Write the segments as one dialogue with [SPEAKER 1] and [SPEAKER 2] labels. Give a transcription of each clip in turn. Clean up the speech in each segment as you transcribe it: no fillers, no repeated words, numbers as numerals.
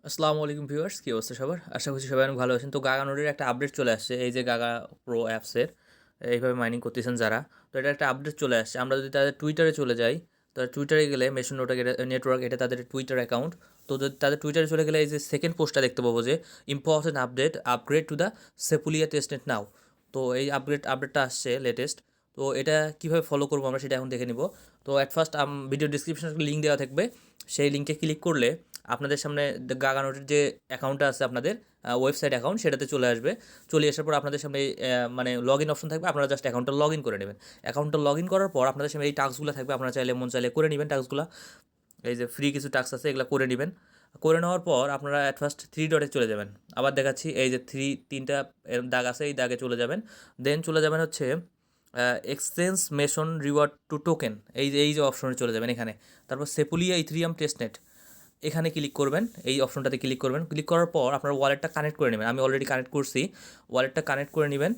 [SPEAKER 1] আসসালামু আলাইকুম ভিউয়ার্স, কী অবস্থা সবার? আশা করছি সবাই অনেক ভালো আছেন। তো গাগানোডের একটা আপডেট চলে আসছে, এই যে গাগা প্রো অ্যাপসের এইভাবে মাইনিং করতেছেন যারা, তো এটা একটা আপডেট চলে আসছে। আমরা যদি তাদের টুইটারে চলে যাই, তো টুইটারে গেলে মেশন নেটওয়ার্ক, এটা তাদের টুইটার অ্যাকাউন্ট। তো যদি তাদের টুইটারে চলে গেলে এই যে সেকেন্ড পোস্টটা দেখতে পাবো যে important upgrade to the Sepolia testnet now. তো এই আপডেটটা আসছে লেটেস্ট। তো এটা কীভাবে ফলো করবো আমরা সেটা এখন দেখে নিব। তো অ্যাট ফার্স্ট ভিডিও ডিসক্রিপশনে লিঙ্ক দেওয়া থাকবে, সেই লিঙ্কে ক্লিক করলে আপনাদের সামনে গাগানোটের যে অ্যাকাউন্টটা আছে আপনাদের ওয়েবসাইট অ্যাকাউন্ট, সেটাতে চলে আসবে। চলে আসার পর আপনাদের সামনে মানে লগ ইন অপশন থাকবে, আপনারা জাস্ট অ্যাকাউন্টটা লগ ইন করে নেবেন। অ্যাকাউন্টটা লগ ইন করার পর আপনাদের সামনে এই টাস্কগুলো থাকবে, আপনারা চাইলে মন চাইলে করে নেবেন টাস্কগুলো। এই যে ফ্রি কিছু টাস্ক আছে, এগুলো করে নেবেন। করে নেওয়ার পর আপনারা অ্যাট ফার্স্ট থ্রি ডটে চলে যাবেন। আবার দেখাচ্ছি, এই যে তিনটা দাগ আছে, এই দাগে চলে যাবেন। দেন চলে যাবেন হচ্ছে exchange mission reward to token, এই যে অপশনে চলে যাবেন এখানে। তারপর সেপুলিয়া ইথেরিয়াম টেস্টনেট, এখানে ক্লিক করবেন, এই অপশনটাতে ক্লিক করবেন। ক্লিক করার পর আপনার ওয়ালেটটা কানেক্ট করে নেবেন। আমি অলরেডি কানেক্ট করছি, ওয়ালেটটা কানেক্ট করে নেবেন।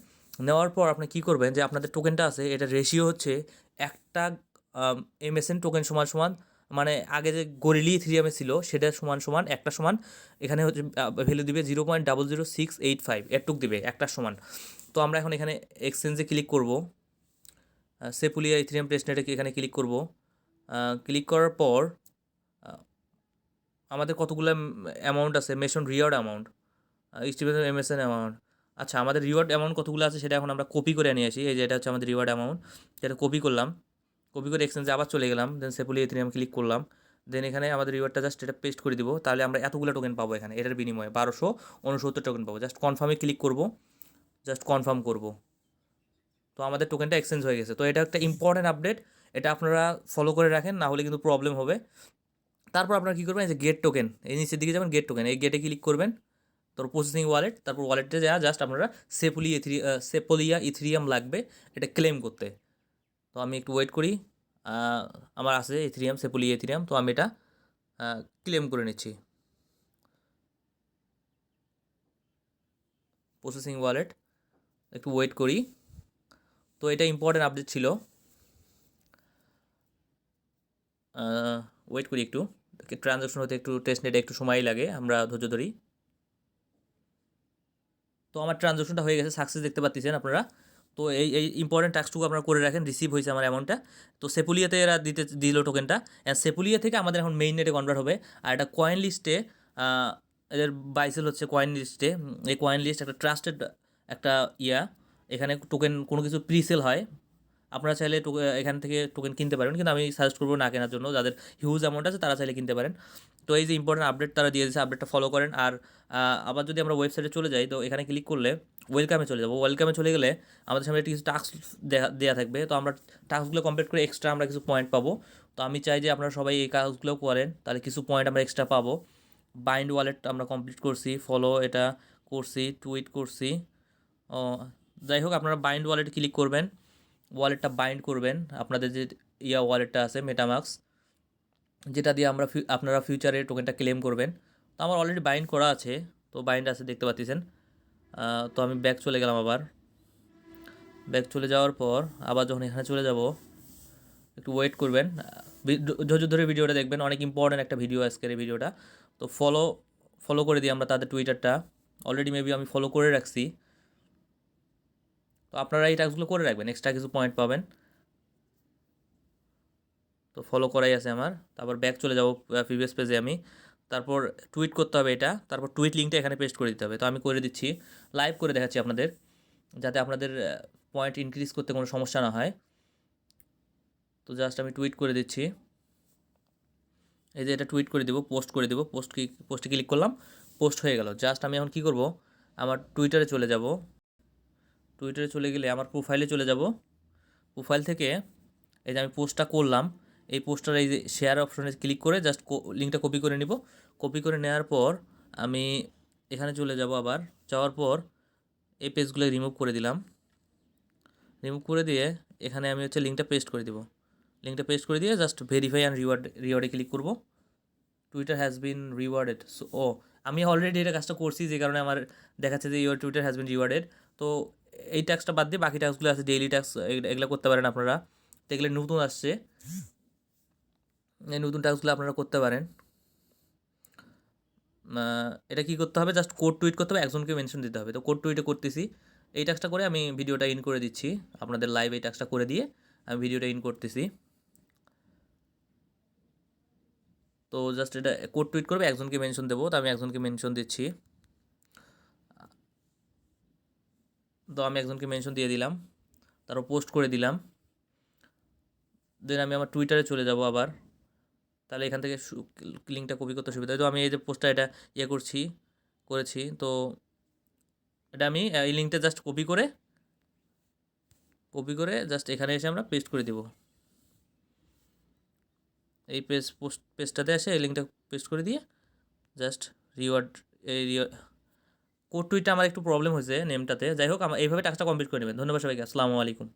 [SPEAKER 1] নেওয়ার পর আপনি কী করবেন, যে আপনাদের টোকেনটা আছে এটা রেশিও হচ্ছে একটা MSN টোকেন সমান সমান, মানে আগে যে গরিলি ইথেরিয়ামে ছিল সেটা সমান সমান একটা সমান, এখানে হচ্ছে ভ্যালু দিবে 0.00685, এরটুক দিবে একটা সমান। তো আমরা এখন এখানে এক্সচেঞ্জে ক্লিক করব, সেপুলিয়া ইথেরিয়াম টেস্টনেটে এখানে ক্লিক করব। ক্লিক করার পর আমাদের কতগুলো অ্যামাউন্ট আছে, mason reward amount, Steven MSN amount. আচ্ছা, আমাদের রিওয়ার্ড অ্যামাউন্ট কতগুলো আছে সেটা এখন আমরা কপি করে নিয়ে আসি। এই যে এটা হচ্ছে আমাদের রিওয়ার্ড অ্যামাউন্ট, যেটা কপি করলাম। কপি করে এক্সচেঞ্জে আবার চলে গেলাম, দেন সেপুলি এথেরিয়াম ক্লিক করলাম। দেন এখানে আমাদের রিওয়ার্ডটা জাস্ট এটা পেস্ট করে দিব, তাহলে আমরা এতগুলো টোকেন পাবো এখানে। এটার বিনিময়ে 1269 টোকেন পাবো। জাস্ট কনফার্মে ক্লিক করব, জাস্ট কনফার্ম করব। তো আমাদের টোকেনটা এক্সচেঞ্জ হয়ে গেছে। তো এটা একটা ইম্পর্টেন্ট আপডেট, এটা আপনারা ফলো করে রাখেন, না হলে কিন্তু প্রবলেম হবে। তারপর আপনারা কী করবেন, এই যে গেট টোকেন, এই নিচের দিকে যাবেন, গেট টোকেন, এই গেটে ক্লিক করবেন। তারপর প্রসেসিং ওয়ালেট, তারপর ওয়ালেটে যাওয়া জাস্ট আপনারা সেপোলিয়া ইথেরিয়াম লাগবে এটা ক্লেম করতে। তো আমি একটু ওয়েট করি, আমার আছে ইথেরিয়াম, সেপোলিয়া ইথেরিয়াম, তো আমি এটা ক্লেম করে নিচ্ছি। প্রসেসিং ওয়ালেট, একটু ওয়েট করি। তো এটা ইম্পর্টেন্ট আপডেট ছিল, ওয়েট করি একটু। ট্রানজ্যাকশন হতে একটু টেস্ট নেটে একটু সময় লাগে, আমরা ধৈর্য ধরি। তো আমার ট্রানজ্যাকশনটা হয়ে গেছে, সাকসেস দেখতে পাচ্ছেন আপনারা। তো এই ইম্পর্টেন্ট টাস্কটুকু আপনারা করে রাখেন, রিসিভ হয়েছে আমার অ্যামাউন্টটা। তো সেপুলিয়াতে এরা দিল টোকেনটা, অ্যান্ড সেপুলিয়া থেকে আমাদের এখন মেইন নেটে কনভার্ট হবে। আর এটা কয়েন লিস্টে, এদের বাইসেল হচ্ছে কয়েন লিস্টে। এই কয়েন লিস্ট একটা ট্রাস্টেড একটা এখানে টোকেন কোনো কিছু প্রিসেল হয়। আপনারা চাইলে এখান থেকে টোকেন কিনতে পারেন, কিন্তু আমি সাজেস্ট করবো না কেনার জন্য। যাদের হিউজ অ্যামাউন্ট আছে তারা চাইলে কিনতে পারেন। তো এই যে ইম্পর্টেন্ট আপডেট তারা দিয়ে দিয়েছে, আপডেটটা ফলো করেন। আর আবার যদি আমরা ওয়েবসাইটে চলে যাই, তো এখানে ক্লিক করলে ওয়েলকামে চলে যাবো। ওয়েলকামে চলে গেলে আমাদের সামনে কিছু টাস্ক দেওয়া থাকবে। তো আমরা টাস্কগুলো কমপ্লিট করে এক্সট্রা আমরা কিছু পয়েন্ট পাবো। তো আমি চাই যে আপনারা সবাই এই কাজগুলো করেন, তাহলে কিছু পয়েন্ট আমরা এক্সট্রা পাবো। বাইন্ড ওয়ালেট আমরা কমপ্লিট করছি, ফলো এটা করছি, টুইট করছি। ও যাই হোক, আপনারা বাইন্ড ওয়ালেটে ক্লিক করবেন, ওয়ালেটটা বাইন্ড করবেন। আপনাদের যে ওয়ালেটটা আছে মেটামাক্স, যেটা দিয়ে আপনারা ফিউচারে টোকেনটা ক্লেম করবেন। তো আমার অলরেডি বাইন্ড করা আছে, তো বাইন্ড আছে দেখতে পাচ্ছেন। তো আমি ব্যাক চলে গেলাম, আবার ব্যাক চলে যাওয়ার পর আবার যখন এখানে চলে যাব, একটু ওয়েট করবেন, ধৈর্য ধরে ভিডিওটা দেখবেন, অনেক ইম্পর্ট্যান্ট একটা ভিডিও আজকের এই ভিডিওটা। তো ফলো করে দিই আমরা তাদের টুইটারটা, অলরেডি মেবি আমি ফলো করে রাখছি। তো আপনারা এই টাস্কগুলো করে রাখবেন, এক্সট্রা কিছু পয়েন্ট পাবেন। তো ফলো করাই আছে আমার। তারপর ব্যাক চলে যাব প্রিভিয়াস পেজে আমি। তারপর টুইট করতে হবে এটা, তারপর টুইট লিঙ্কটা এখানে পেস্ট করে দিতে হবে। তো আমি করে দিচ্ছি, লাইভ করে দেখাচ্ছি আপনাদের, যাতে আপনাদের পয়েন্ট ইনক্রিজ করতে কোনো সমস্যা না হয়। তো জাস্ট আমি টুইট করে দিচ্ছি, এই যে এটা টুইট করে দেবো, পোস্ট করে দেবো। পোস্টে ক্লিক করলাম, পোস্ট হয়ে গেল। জাস্ট আমি এখন কী করব, আমার টুইটারে চলে যাব। টুইটারে চলে গেলে আমার প্রোফাইলে চলে যাব। প্রোফাইল থেকে এই যে আমি পোস্টটা করলাম, এই পোস্টার এই যে শেয়ার অপশনে ক্লিক করে জাস্ট লিঙ্কটা কপি করে নিব। কপি করে নেওয়ার পর আমি এখানে চলে যাব। আবার যাওয়ার পর এই পেজগুলো রিমুভ করে দিলাম। রিমুভ করে দিয়ে এখানে আমি হচ্ছে লিঙ্কটা পেস্ট করে দিব। লিঙ্কটা পেস্ট করে দিয়ে জাস্ট ভেরিফাই অ্যান্ড রিওয়ার্ডে ক্লিক করব। Twitter has been rewarded. So আমি অলরেডি এটা কাজটা করছি, যে কারণে আমার দেখাচ্ছে যে your Twitter has been rewarded. তো এই ট্যাক্সটা বাদ দিয়ে বাকি ট্যাক্সগুলো আছে, ডেইলি ট্যাক্স, এগুলো করতে পারেন আপনারা। তো এগুলো নতুন আসছে, এই নতুন টাস্কগুলো আপনারা করতে পারেন। এটা কী করতে হবে, জাস্ট কোড টুইট করতে হবে, একজনকে মেনশন দিতে হবে। তো কোড টুইটে করতেছি, এই টাস্কটা করে আমি ভিডিওটা ইন করে দিচ্ছি, আপনাদের লাইভ এই টাস্কটা করে দিয়ে আমি ভিডিওটা ইন করতেছি। তো জাস্ট এটা কোড টুইট করবে, একজনকে মেনশন দেবো, তো আমি একজনকে মেনশন দিচ্ছি। তো আমি একজনকে মেনশন দিয়ে দিলাম, তারপর পোস্ট করে দিলাম। দেন আমি আমার টুইটারে চলে যাব আবার, তাহলে এখান থেকে লিঙ্কটা কপি করতে সুবিধা হয়। তো আমি এই যে পোস্টটা এটা করেছি, তো এটা আমি এই লিঙ্কটা জাস্ট কপি করে জাস্ট এখানে এসে আমরা পেস্ট করে দিব। এই পেজটাতে এসে এই লিঙ্কটা পেস্ট করে দিয়ে জাস্ট রিওয়ার্ড এই কোড টুইটটা আমার একটু প্রবলেম হয়েছে নেমটাতে, যাই হোক আমার এইভাবে টাস্কটা কমপ্লিট করে নেবেন। ধন্যবাদ সবাইকে, আসসালামু আলাইকুম।